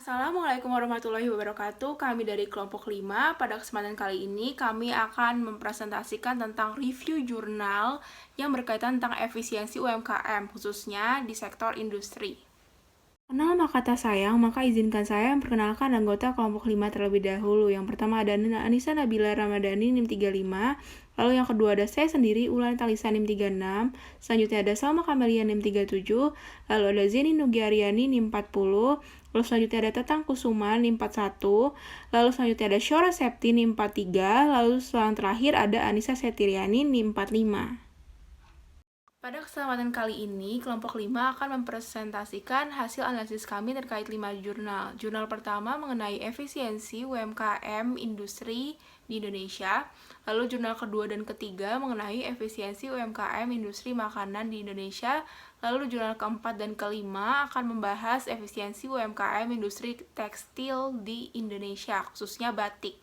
Assalamualaikum warahmatullahi wabarakatuh. Kami dari kelompok 5. Pada kesempatan kali ini kami akan mempresentasikan tentang review jurnal yang berkaitan tentang efisiensi UMKM, khususnya di sektor industri. Kenal maka kata sayang, maka izinkan saya memperkenalkan anggota kelompok 5 terlebih dahulu. Yang pertama ada Anissa Nabila Ramadhani NIM 35, lalu yang kedua ada saya sendiri Ulan Talisa NIM 36, selanjutnya ada Salma Kamelia NIM 37, lalu ada Zeni Nugiariani NIM 40, lalu selanjutnya ada Tatang Kusuma NIM 41, lalu selanjutnya ada Syora Septi NIM 43, lalu selang terakhir ada Anissa Setiriani NIM 45. Pada kesempatan kali ini, kelompok 5 akan mempresentasikan hasil analisis kami terkait 5 jurnal. Jurnal pertama mengenai efisiensi UMKM industri di Indonesia, lalu jurnal kedua dan ketiga mengenai efisiensi UMKM industri makanan di Indonesia, lalu jurnal keempat dan kelima akan membahas efisiensi UMKM industri tekstil di Indonesia, khususnya batik.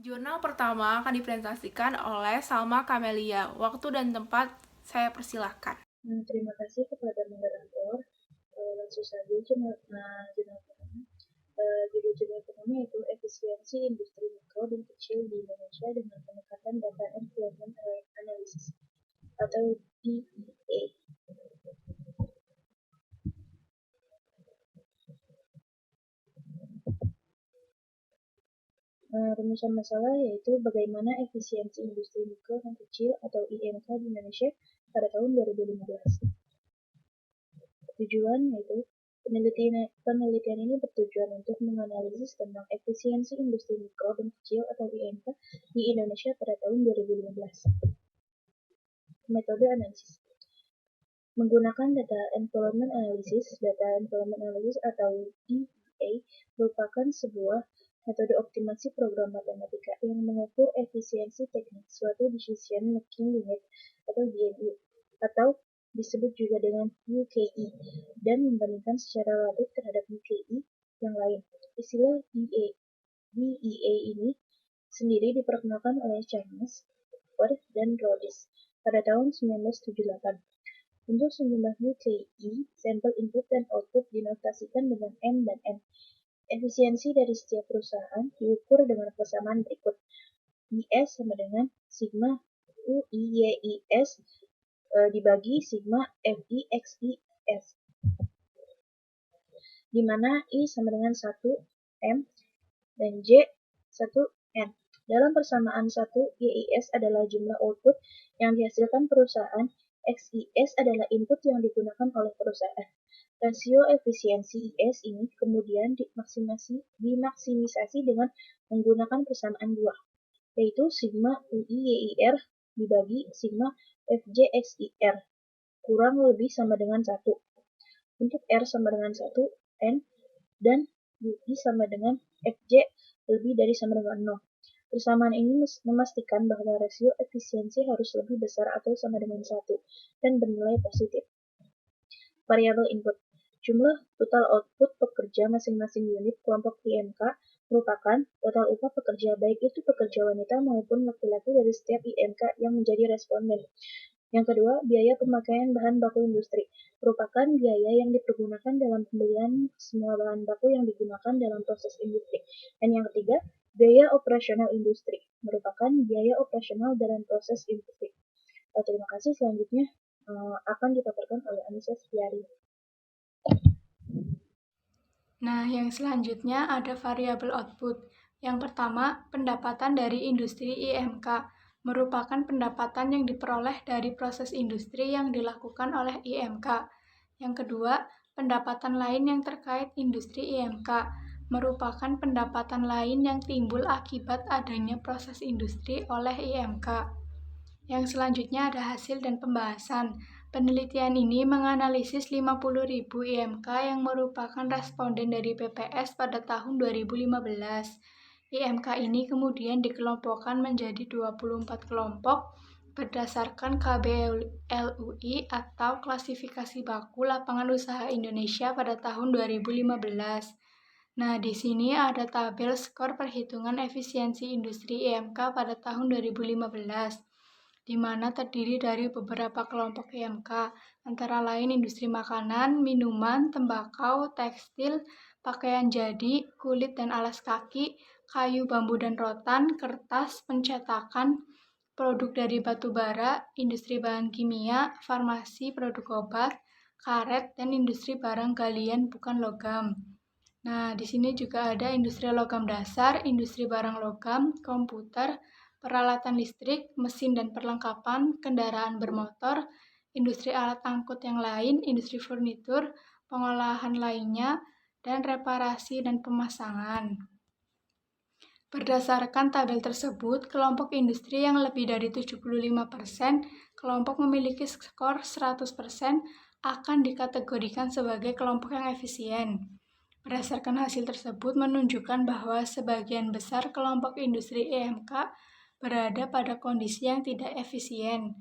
Jurnal pertama akan dipresentasikan oleh Salma Kamelia. Waktu dan tempat saya persilahkan. Terima kasih kepada moderator. Langsung saja jurnal pertama. Judul jurnal pertama yaitu efisiensi industri mikro dan kecil di Indonesia dengan pendekatan data employment analysis atau DEA. Rumusan masalah yaitu bagaimana efisiensi industri mikro dan kecil atau IMK di Indonesia pada tahun 2015. Tujuan yaitu penelitian ini bertujuan untuk menganalisis tentang efisiensi industri mikro dan kecil atau IMK di Indonesia pada tahun 2015. Metode analisis menggunakan data employment analysis. Data employment analysis atau DEA merupakan sebuah metode optimasi program matematika yang mengukur efisiensi teknik suatu decision making unit atau DMU atau disebut juga dengan UKE dan membandingkan secara relatif terhadap UKE yang lain. Istilah DEA ini sendiri diperkenalkan oleh Chalmers, Ford, dan Rhodes pada tahun 1978. Untuk sejumlah UKE, sampel input dan output dinotasikan dengan M dan N. Efisiensi dari setiap perusahaan diukur dengan persamaan berikut. IS sama dengan sigma UIYIS dibagi sigma FIXIS, di mana I sama dengan 1 M dan J 1 N. Dalam persamaan 1 YIS adalah jumlah output yang dihasilkan perusahaan, XIS adalah input yang digunakan oleh perusahaan. Rasio efisiensi IS ini kemudian dimaksimisasi dengan menggunakan persamaan 2, yaitu sigma UIYIR dibagi sigma FJXIR kurang lebih sama dengan 1. Untuk R sama dengan 1, N, dan UI sama dengan FJ lebih dari sama dengan 0. Persamaan ini memastikan bahwa rasio efisiensi harus lebih besar atau sama dengan 1 dan bernilai positif. Variabel input. Jumlah total output pekerja masing-masing unit kelompok IMK merupakan total upah pekerja baik itu pekerja wanita maupun laki-laki dari setiap IMK yang menjadi responden. Yang kedua, biaya pemakaian bahan baku industri merupakan biaya yang dipergunakan dalam pembelian semua bahan baku yang digunakan dalam proses industri. Dan yang ketiga, biaya operasional industri merupakan biaya operasional dalam proses industri. Terima kasih. Selanjutnya akan dipaparkan oleh Anissa Setiari. Nah, yang selanjutnya ada variabel output. Yang pertama, pendapatan dari industri IMK merupakan pendapatan yang diperoleh dari proses industri yang dilakukan oleh IMK. Yang kedua, pendapatan lain yang terkait industri IMK merupakan pendapatan lain yang timbul akibat adanya proses industri oleh IMK. Yang selanjutnya ada hasil dan pembahasan. Penelitian ini menganalisis 50.000 IMK yang merupakan responden dari PPS pada tahun 2015. IMK ini kemudian dikelompokkan menjadi 24 kelompok berdasarkan KBLUI atau Klasifikasi Baku Lapangan Usaha Indonesia pada tahun 2015. Nah, di sini ada tabel skor perhitungan efisiensi industri IMK pada tahun 2015. Di mana terdiri dari beberapa kelompok IMK, antara lain industri makanan, minuman, tembakau, tekstil, pakaian jadi, kulit dan alas kaki, kayu, bambu dan rotan, kertas, pencetakan, produk dari batu bara, industri bahan kimia, farmasi, produk obat, karet, dan industri barang galian bukan logam. Nah, di sini juga ada industri logam dasar, industri barang logam, komputer, peralatan listrik, mesin dan perlengkapan, kendaraan bermotor, industri alat angkut yang lain, industri furnitur, pengolahan lainnya, dan reparasi dan pemasangan. Berdasarkan tabel tersebut, kelompok industri yang lebih dari 75%, kelompok memiliki skor 100%, akan dikategorikan sebagai kelompok yang efisien. Berdasarkan hasil tersebut menunjukkan bahwa sebagian besar kelompok industri IMK berada pada kondisi yang tidak efisien.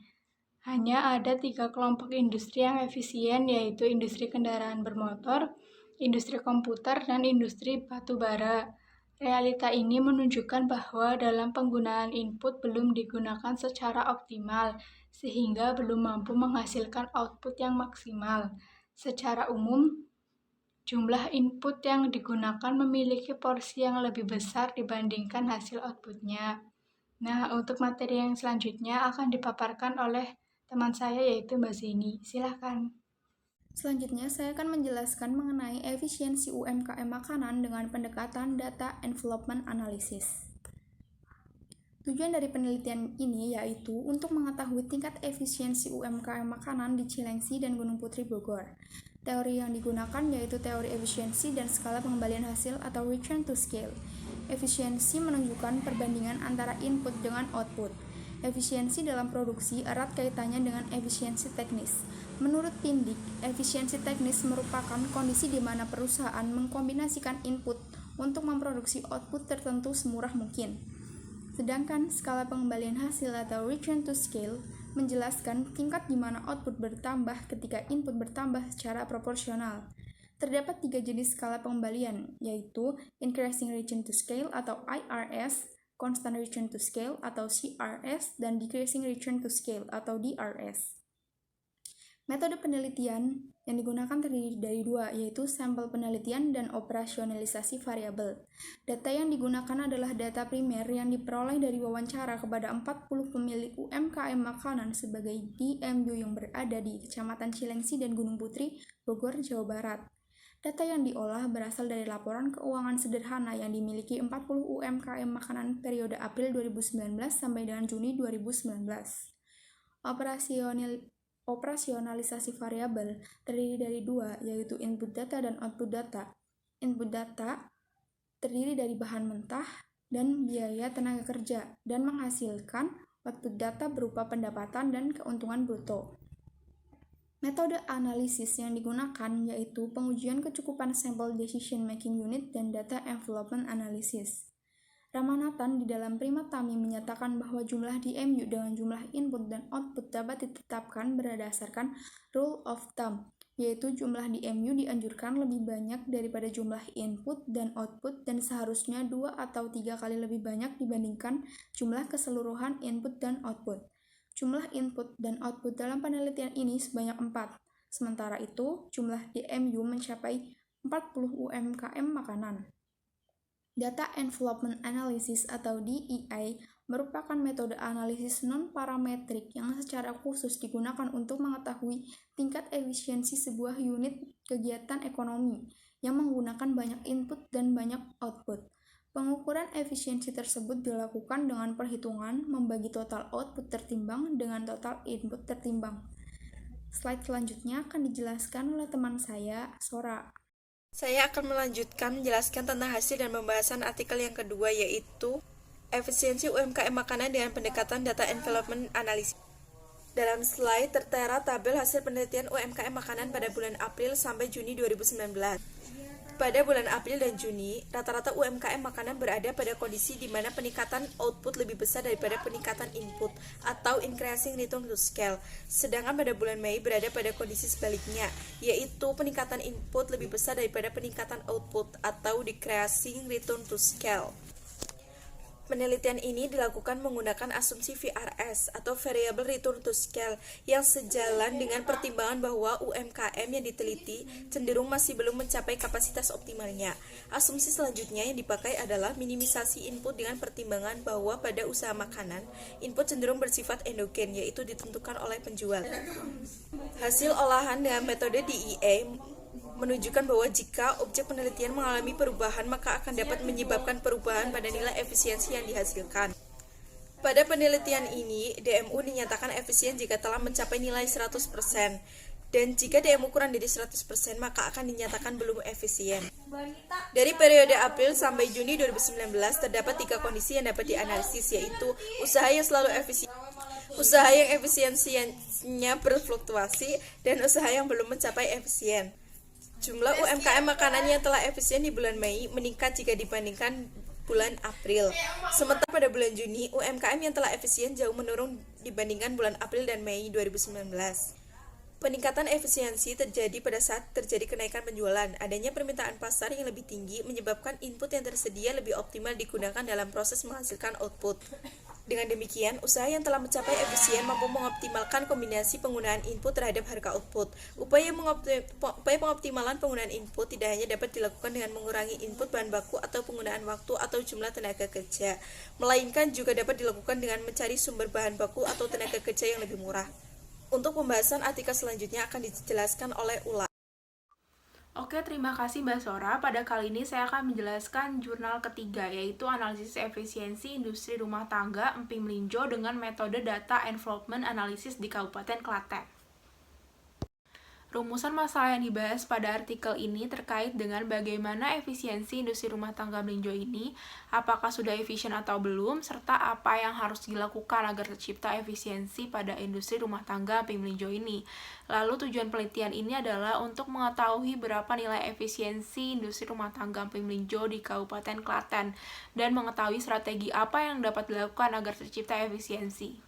Hanya ada 3 kelompok industri yang efisien, yaitu industri kendaraan bermotor, industri komputer, dan industri batu bara. Realita ini menunjukkan bahwa dalam penggunaan input belum digunakan secara optimal, sehingga belum mampu menghasilkan output yang maksimal. Secara umum, jumlah input yang digunakan memiliki porsi yang lebih besar dibandingkan hasil outputnya. Nah, untuk materi yang selanjutnya akan dipaparkan oleh teman saya yaitu Mbak Zini. Silakan. Selanjutnya, saya akan menjelaskan mengenai efisiensi UMKM makanan dengan pendekatan Data Envelopment Analysis. Tujuan dari penelitian ini yaitu untuk mengetahui tingkat efisiensi UMKM makanan di Cilengsi dan Gunung Putri Bogor. Teori yang digunakan yaitu teori efisiensi dan skala pengembalian hasil atau return to scale. Efisiensi menunjukkan perbandingan antara input dengan output. Efisiensi dalam produksi erat kaitannya dengan efisiensi teknis. Menurut Tindik, efisiensi teknis merupakan kondisi di mana perusahaan mengkombinasikan input untuk memproduksi output tertentu semurah mungkin. Sedangkan skala pengembalian hasil atau return to scale menjelaskan tingkat di mana output bertambah ketika input bertambah secara proporsional. Terdapat 3 jenis skala pengembalian, yaitu Increasing Return to Scale atau IRS, Constant Return to Scale atau CRS, dan Decreasing Return to Scale atau DRS. Metode penelitian yang digunakan terdiri dari 2, yaitu sampel penelitian dan operasionalisasi variabel. Data yang digunakan adalah data primer yang diperoleh dari wawancara kepada 40 pemilik UMKM makanan sebagai DMU yang berada di Kecamatan Cilengsi dan Gunung Putri, Bogor, Jawa Barat. Data yang diolah berasal dari laporan keuangan sederhana yang dimiliki 40 UMKM makanan periode April 2019 sampai dengan Juni 2019. Operasionalisasi variabel terdiri dari 2, yaitu input data dan output data. Input data terdiri dari bahan mentah dan biaya tenaga kerja dan menghasilkan output data berupa pendapatan dan keuntungan bruto. Metode analisis yang digunakan yaitu pengujian kecukupan sampel decision making unit dan data envelopment analysis. Ramanathan di dalam Prima Tami menyatakan bahwa jumlah DMU dengan jumlah input dan output dapat ditetapkan berdasarkan rule of thumb, yaitu jumlah DMU dianjurkan lebih banyak daripada jumlah input dan output dan seharusnya 2 atau 3 kali lebih banyak dibandingkan jumlah keseluruhan input dan output. Jumlah input dan output dalam penelitian ini sebanyak 4, sementara itu jumlah DMU mencapai 40 UMKM makanan. Data Envelopment Analysis atau DEA merupakan metode analisis non-parametrik yang secara khusus digunakan untuk mengetahui tingkat efisiensi sebuah unit kegiatan ekonomi yang menggunakan banyak input dan banyak output. Pengukuran efisiensi tersebut dilakukan dengan perhitungan membagi total output tertimbang dengan total input tertimbang. Slide selanjutnya akan dijelaskan oleh teman saya, Sora. Saya akan melanjutkan menjelaskan tentang hasil dan pembahasan artikel yang kedua, yaitu efisiensi UMKM makanan dengan pendekatan Data Envelopment Analysis. Dalam slide tertera tabel hasil penelitian UMKM makanan pada bulan April sampai Juni 2019. Pada bulan April dan Juni, rata-rata UMKM makanan berada pada kondisi di mana peningkatan output lebih besar daripada peningkatan input atau increasing return to scale. Sedangkan pada bulan Mei berada pada kondisi sebaliknya, yaitu peningkatan input lebih besar daripada peningkatan output atau decreasing return to scale. Penelitian ini dilakukan menggunakan asumsi VRS atau Variable Return to Scale yang sejalan dengan pertimbangan bahwa UMKM yang diteliti cenderung masih belum mencapai kapasitas optimalnya. Asumsi selanjutnya yang dipakai adalah minimisasi input dengan pertimbangan bahwa pada usaha makanan, input cenderung bersifat endogen, yaitu ditentukan oleh penjual. Hasil olahan dengan metode DEA menunjukkan bahwa jika objek penelitian mengalami perubahan, maka akan dapat menyebabkan perubahan pada nilai efisiensi yang dihasilkan. Pada penelitian ini, DMU dinyatakan efisien jika telah mencapai nilai 100%, dan jika DMU kurang dari 100%, maka akan dinyatakan belum efisien. Dari periode April sampai Juni 2019, terdapat 3 kondisi yang dapat dianalisis, yaitu usaha yang selalu efisien, usaha yang efisiensinya berfluktuasi, dan usaha yang belum mencapai efisien. Jumlah UMKM makanan yang telah efisien di bulan Mei meningkat jika dibandingkan bulan April. Sementara pada bulan Juni, UMKM yang telah efisien jauh menurun dibandingkan bulan April dan Mei 2019. Peningkatan efisiensi terjadi pada saat terjadi kenaikan penjualan. Adanya permintaan pasar yang lebih tinggi menyebabkan input yang tersedia lebih optimal digunakan dalam proses menghasilkan output. Dengan demikian, usaha yang telah mencapai efisien mampu mengoptimalkan kombinasi penggunaan input terhadap harga output. Upaya pengoptimalan penggunaan input tidak hanya dapat dilakukan dengan mengurangi input bahan baku atau penggunaan waktu atau jumlah tenaga kerja, melainkan juga dapat dilakukan dengan mencari sumber bahan baku atau tenaga kerja yang lebih murah. Untuk pembahasan artikel selanjutnya akan dijelaskan oleh Ula. Oke, terima kasih Mbak Sora. Pada kali ini saya akan menjelaskan jurnal ketiga, yaitu Analisis Efisiensi Industri Rumah Tangga Emping Melinjo dengan metode Data Envelopment Analysis di Kabupaten Klaten. Rumusan masalah yang dibahas pada artikel ini terkait dengan bagaimana efisiensi industri rumah tangga Melinjo ini, apakah sudah efisien atau belum, serta apa yang harus dilakukan agar tercipta efisiensi pada industri rumah tangga Emping Melinjo ini. Lalu tujuan penelitian ini adalah untuk mengetahui berapa nilai efisiensi industri rumah tangga Emping Melinjo di Kabupaten Klaten, dan mengetahui strategi apa yang dapat dilakukan agar tercipta efisiensi.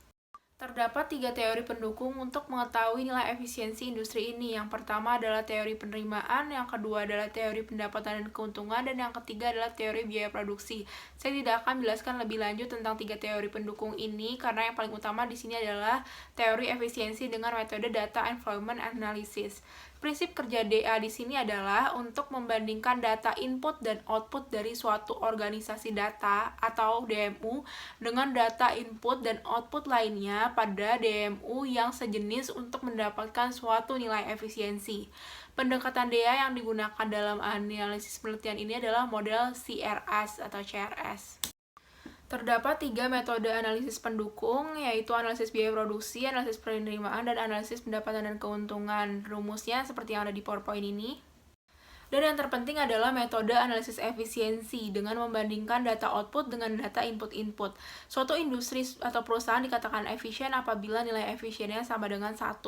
Terdapat 3 teori pendukung untuk mengetahui nilai efisiensi industri ini. Yang pertama adalah teori penerimaan, yang kedua adalah teori pendapatan dan keuntungan, dan yang ketiga adalah teori biaya produksi. Saya tidak akan menjelaskan lebih lanjut tentang 3 teori pendukung ini, karena yang paling utama di sini adalah teori efisiensi dengan metode Data Envelopment Analysis. Prinsip kerja DA di sini adalah untuk membandingkan data input dan output dari suatu organisasi data atau DMU dengan data input dan output lainnya pada DMU yang sejenis untuk mendapatkan suatu nilai efisiensi. Pendekatan DA yang digunakan dalam analisis penelitian ini adalah model CRS atau CRS. Terdapat 3 metode analisis pendukung, yaitu analisis biaya produksi, analisis penerimaan, dan analisis pendapatan dan keuntungan. Rumusnya seperti yang ada di PowerPoint ini. Dan yang terpenting adalah metode analisis efisiensi dengan membandingkan data output dengan data input-input. Suatu industri atau perusahaan dikatakan efisien apabila nilai efisiennya sama dengan 1.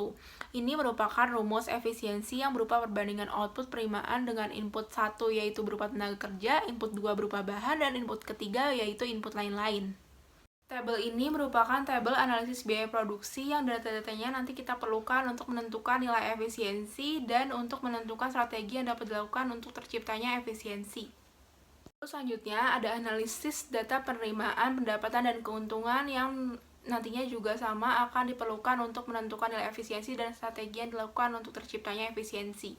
Ini merupakan rumus efisiensi yang berupa perbandingan output penerimaan dengan input 1, yaitu berupa tenaga kerja, input 2 berupa bahan, dan input ketiga yaitu input lain-lain. Tabel ini merupakan tabel analisis biaya produksi yang data-datanya nanti kita perlukan untuk menentukan nilai efisiensi dan untuk menentukan strategi yang dapat dilakukan untuk terciptanya efisiensi. Terus selanjutnya ada analisis data penerimaan, pendapatan, dan keuntungan yang nantinya juga sama akan diperlukan untuk menentukan nilai efisiensi dan strategi yang dilakukan untuk terciptanya efisiensi.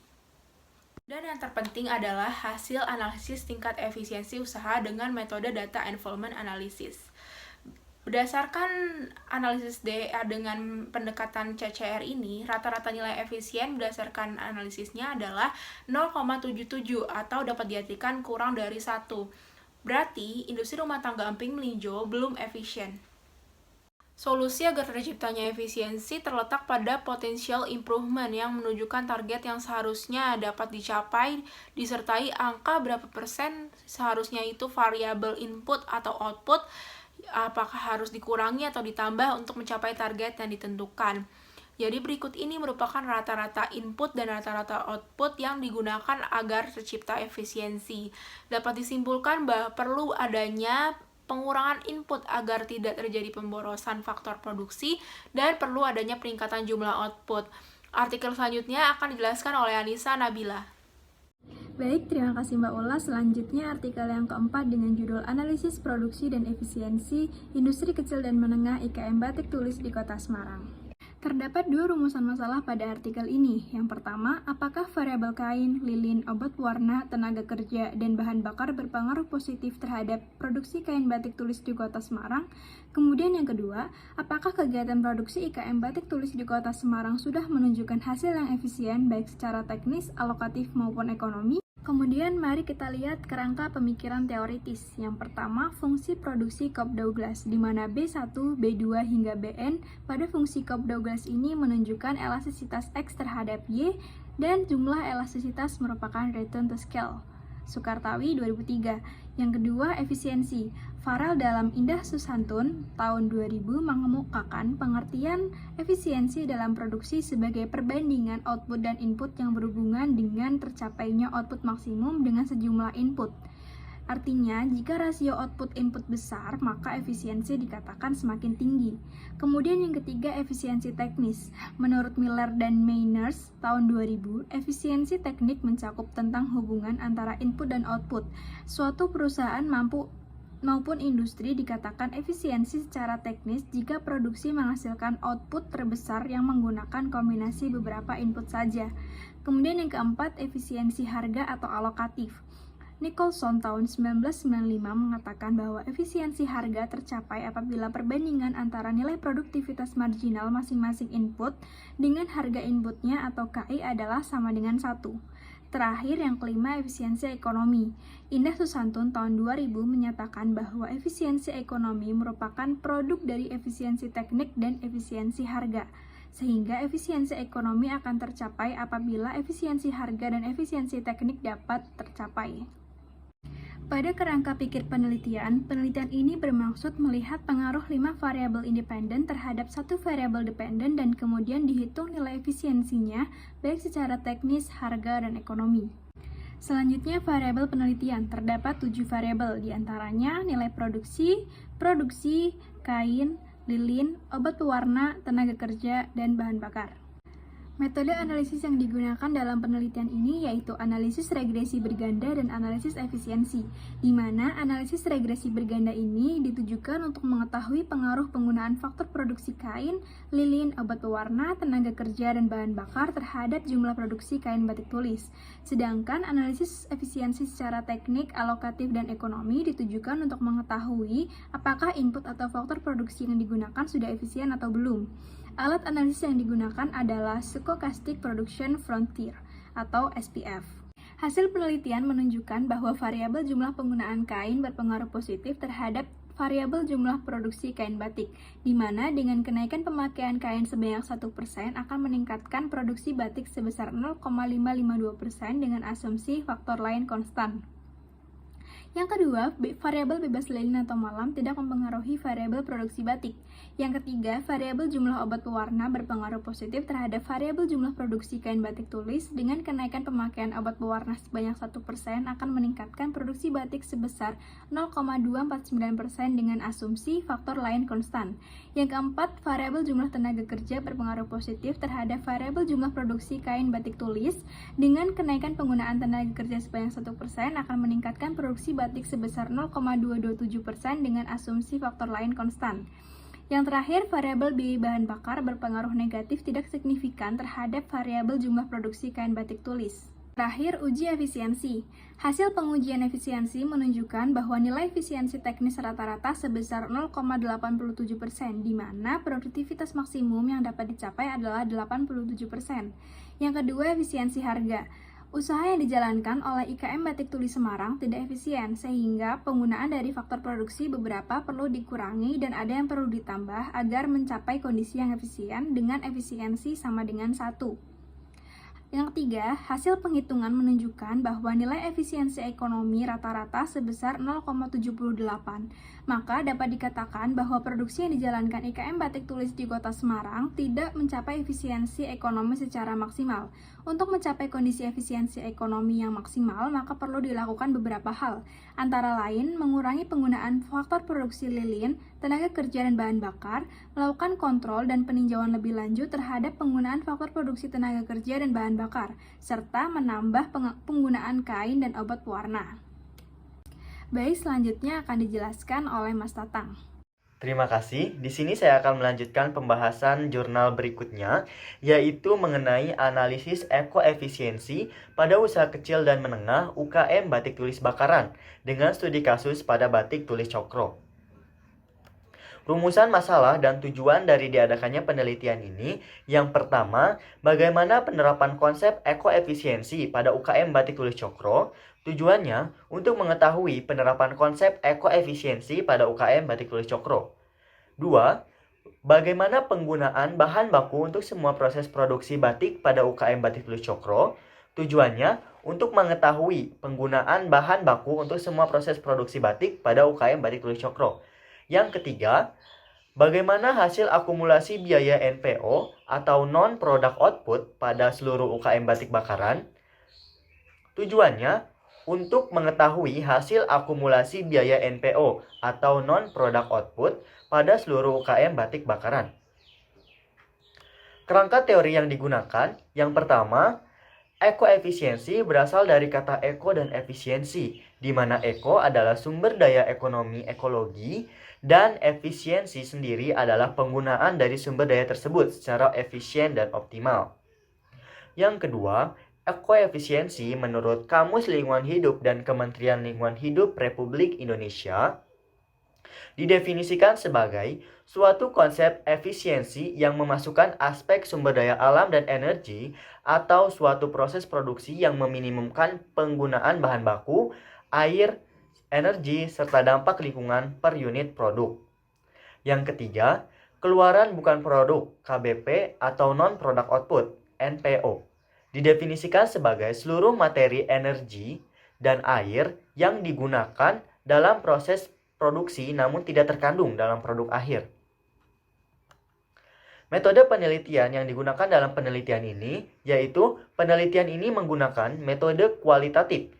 Dan yang terpenting adalah hasil analisis tingkat efisiensi usaha dengan metode Data Envelopment Analysis. Berdasarkan analisis DEA dengan pendekatan CCR ini, rata-rata nilai efisien berdasarkan analisisnya adalah 0,77 atau dapat diartikan kurang dari 1. Berarti, industri rumah tangga Emping Melinjo belum efisien. Solusi agar terciptanya efisiensi terletak pada potential improvement yang menunjukkan target yang seharusnya dapat dicapai disertai angka berapa persen seharusnya itu variabel input atau output, apakah harus dikurangi atau ditambah untuk mencapai target yang ditentukan. Jadi berikut ini merupakan rata-rata input dan rata-rata output yang digunakan agar tercipta efisiensi. Dapat disimpulkan bahwa perlu adanya pengurangan input agar tidak terjadi pemborosan faktor produksi dan perlu adanya peningkatan jumlah output. Artikel selanjutnya akan dijelaskan oleh Anissa Nabila. Baik, terima kasih Mbak Ula. Selanjutnya artikel yang keempat dengan judul Analisis Produksi dan Efisiensi Industri Kecil dan Menengah IKM Batik Tulis di Kota Semarang. Terdapat dua rumusan masalah pada artikel ini. Yang pertama, apakah variabel kain, lilin, obat warna, tenaga kerja, dan bahan bakar berpengaruh positif terhadap produksi kain batik tulis di Kota Semarang? Kemudian yang kedua, apakah kegiatan produksi IKM batik tulis di Kota Semarang sudah menunjukkan hasil yang efisien baik secara teknis, alokatif maupun ekonomi? Kemudian mari kita lihat kerangka pemikiran teoritis. Yang pertama, fungsi produksi Cobb-Douglas, di mana B1, B2, hingga Bn pada fungsi Cobb-Douglas ini menunjukkan elastisitas X terhadap Y dan jumlah elastisitas merupakan return to scale. Sukartawi 2003. Yang kedua, efisiensi. Farrell dalam Indah Susantun tahun 2000 mengemukakan pengertian efisiensi dalam produksi sebagai perbandingan output dan input yang berhubungan dengan tercapainya output maksimum dengan sejumlah input. Artinya, jika rasio output input besar, maka efisiensi dikatakan semakin tinggi. Kemudian yang ketiga, efisiensi teknis. Menurut Miller dan Meiners tahun 2000, efisiensi teknik mencakup tentang hubungan antara input dan output. Suatu perusahaan maupun industri dikatakan efisiensi secara teknis jika produksi menghasilkan output terbesar yang menggunakan kombinasi beberapa input saja. Kemudian yang keempat, efisiensi harga atau alokatif. Nicholson tahun 1995 mengatakan bahwa efisiensi harga tercapai apabila perbandingan antara nilai produktivitas marginal masing-masing input dengan harga inputnya atau KI adalah sama dengan 1. Terakhir, yang kelima, efisiensi ekonomi. Indah Susantun tahun 2000 menyatakan bahwa efisiensi ekonomi merupakan produk dari efisiensi teknik dan efisiensi harga, sehingga efisiensi ekonomi akan tercapai apabila efisiensi harga dan efisiensi teknik dapat tercapai. Pada kerangka pikir penelitian ini bermaksud melihat pengaruh 5 variabel independen terhadap satu variabel dependen dan kemudian dihitung nilai efisiensinya baik secara teknis, harga, dan ekonomi. Selanjutnya, variabel penelitian. Terdapat 7 variabel, diantaranya nilai produksi, kain, lilin, obat pewarna, tenaga kerja, dan bahan bakar. Metode analisis yang digunakan dalam penelitian ini yaitu analisis regresi berganda dan analisis efisiensi, di mana analisis regresi berganda ini ditujukan untuk mengetahui pengaruh penggunaan faktor produksi kain, lilin, obat pewarna, tenaga kerja, dan bahan bakar terhadap jumlah produksi kain batik tulis. Sedangkan analisis efisiensi secara teknik, alokatif, dan ekonomi ditujukan untuk mengetahui apakah input atau faktor produksi yang digunakan sudah efisien atau belum. Alat analisis yang digunakan adalah Stochastic Production Frontier atau SPF. Hasil penelitian menunjukkan bahwa variabel jumlah penggunaan kain berpengaruh positif terhadap variabel jumlah produksi kain batik, di mana dengan kenaikan pemakaian kain sebanyak 1% akan meningkatkan produksi batik sebesar 0,552% dengan asumsi faktor lain konstan. Yang kedua, variabel bebas lilin atau malam tidak mempengaruhi variabel produksi batik. Yang ketiga, variabel jumlah obat pewarna berpengaruh positif terhadap variabel jumlah produksi kain batik tulis dengan kenaikan pemakaian obat pewarna sebanyak 1% akan meningkatkan produksi batik sebesar 0,249% dengan asumsi faktor lain konstan. Yang keempat, variabel jumlah tenaga kerja berpengaruh positif terhadap variabel jumlah produksi kain batik tulis dengan kenaikan penggunaan tenaga kerja sebanyak 1% akan meningkatkan produksi batik sebesar 0,227% dengan asumsi faktor lain konstan. Yang terakhir, variabel biaya bahan bakar berpengaruh negatif tidak signifikan terhadap variabel jumlah produksi kain batik tulis. Terakhir, uji efisiensi. Hasil pengujian efisiensi menunjukkan bahwa nilai efisiensi teknis rata-rata sebesar 0,87%, di mana produktivitas maksimum yang dapat dicapai adalah 87%. Yang kedua, efisiensi harga. Usaha yang dijalankan oleh IKM Batik Tulis Semarang tidak efisien, sehingga penggunaan dari faktor produksi beberapa perlu dikurangi dan ada yang perlu ditambah agar mencapai kondisi yang efisien dengan efisiensi sama dengan 1. Yang ketiga, hasil penghitungan menunjukkan bahwa nilai efisiensi ekonomi rata-rata sebesar 0,78. Maka dapat dikatakan bahwa produksi yang dijalankan IKM Batik Tulis di Kota Semarang tidak mencapai efisiensi ekonomi secara maksimal. Untuk mencapai kondisi efisiensi ekonomi yang maksimal, maka perlu dilakukan beberapa hal, antara lain mengurangi penggunaan faktor produksi lilin, tenaga kerja, dan bahan bakar, melakukan kontrol dan peninjauan lebih lanjut terhadap penggunaan faktor produksi tenaga kerja dan bahan bahan bakar, serta menambah penggunaan kain dan obat pewarna. Baik, selanjutnya akan dijelaskan oleh Mas Tatang. Terima kasih. Di sini saya akan melanjutkan pembahasan jurnal berikutnya, yaitu mengenai analisis ekoefisiensi pada usaha kecil dan menengah UKM batik tulis bakaran dengan studi kasus pada batik tulis cokro. Rumusan masalah dan tujuan dari diadakannya penelitian ini, yang pertama, bagaimana penerapan konsep ekoefisiensi pada UKM batik tulis cokro. Tujuannya untuk mengetahui penerapan konsep ekoefisiensi pada UKM batik tulis cokro. 2. Bagaimana penggunaan bahan baku untuk semua proses produksi batik pada UKM batik tulis cokro. Tujuannya untuk mengetahui penggunaan bahan baku untuk semua proses produksi batik pada UKM batik tulis cokro. Yang ketiga, bagaimana hasil akumulasi biaya NPO atau non-product output pada seluruh UKM batik bakaran. Tujuannya untuk mengetahui hasil akumulasi biaya NPO atau non-product output pada seluruh UKM batik bakaran. Kerangka teori yang digunakan, yang pertama, ekoefisiensi berasal dari kata eko dan efisiensi, di mana eko adalah sumber daya ekonomi ekologi, dan efisiensi sendiri adalah penggunaan dari sumber daya tersebut secara efisien dan optimal. Yang kedua, ekoefisiensi menurut Kamus Lingkungan Hidup dan Kementerian Lingkungan Hidup Republik Indonesia didefinisikan sebagai suatu konsep efisiensi yang memasukkan aspek sumber daya alam dan energi atau suatu proses produksi yang meminimumkan penggunaan bahan baku, air, energi, serta dampak lingkungan per unit produk. Yang ketiga, keluaran bukan produk KBP atau non-product output NPO didefinisikan sebagai seluruh materi energi dan air yang digunakan dalam proses produksi namun tidak terkandung dalam produk akhir. Metode penelitian yang digunakan dalam penelitian ini yaitu penelitian ini menggunakan metode kualitatif,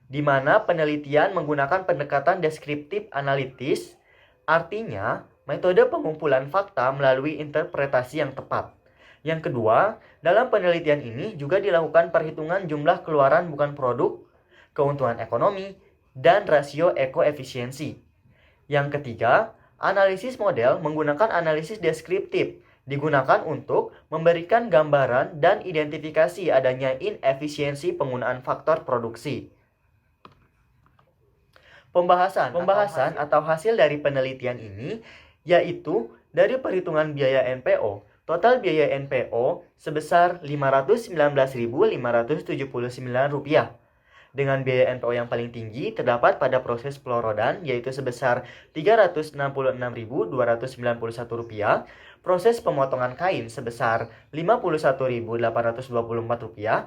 di mana penelitian menggunakan pendekatan deskriptif analitis, artinya metode pengumpulan fakta melalui interpretasi yang tepat. Yang kedua, dalam penelitian ini juga dilakukan perhitungan jumlah keluaran bukan produk, keuntungan ekonomi, dan rasio ekoefisiensi. Yang ketiga, analisis model menggunakan analisis deskriptif, digunakan untuk memberikan gambaran dan identifikasi adanya inefisiensi penggunaan faktor produksi. Pembahasan atau hasil dari penelitian ini yaitu dari perhitungan biaya NPO. Total biaya NPO sebesar Rp519.579. Dengan biaya NPO yang paling tinggi terdapat pada proses pelorodan yaitu sebesar Rp366.291, proses pemotongan kain sebesar Rp51.824,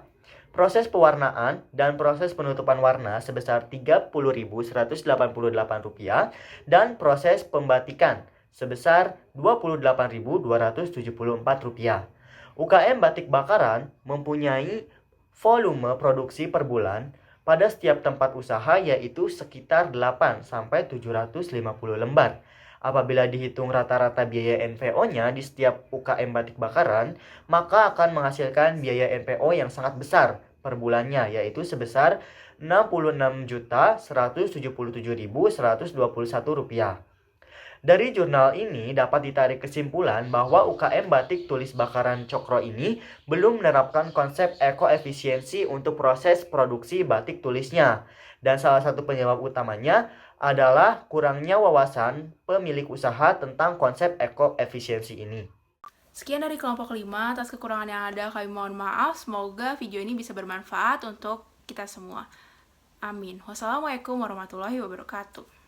proses pewarnaan dan proses penutupan warna sebesar Rp30.188, dan proses pembatikan sebesar Rp28.274. UKM batik bakaran mempunyai volume produksi per bulan pada setiap tempat usaha yaitu sekitar 8-750 lembar. Apabila dihitung rata-rata biaya NPO-nya di setiap UKM batik bakaran, maka akan menghasilkan biaya NPO yang sangat besar per bulannya, yaitu sebesar Rp66.177.121. Dari jurnal ini dapat ditarik kesimpulan bahwa UKM batik tulis bakaran cokro ini belum menerapkan konsep ekoefisiensi untuk proses produksi batik tulisnya. Dan salah satu penyebab utamanya adalah kurangnya wawasan pemilik usaha tentang konsep ekoefisiensi ini. Sekian dari kelompok 5, atas kekurangan yang ada kami mohon maaf. Semoga video ini bisa bermanfaat untuk kita semua. Amin. Wassalamualaikum warahmatullahi wabarakatuh.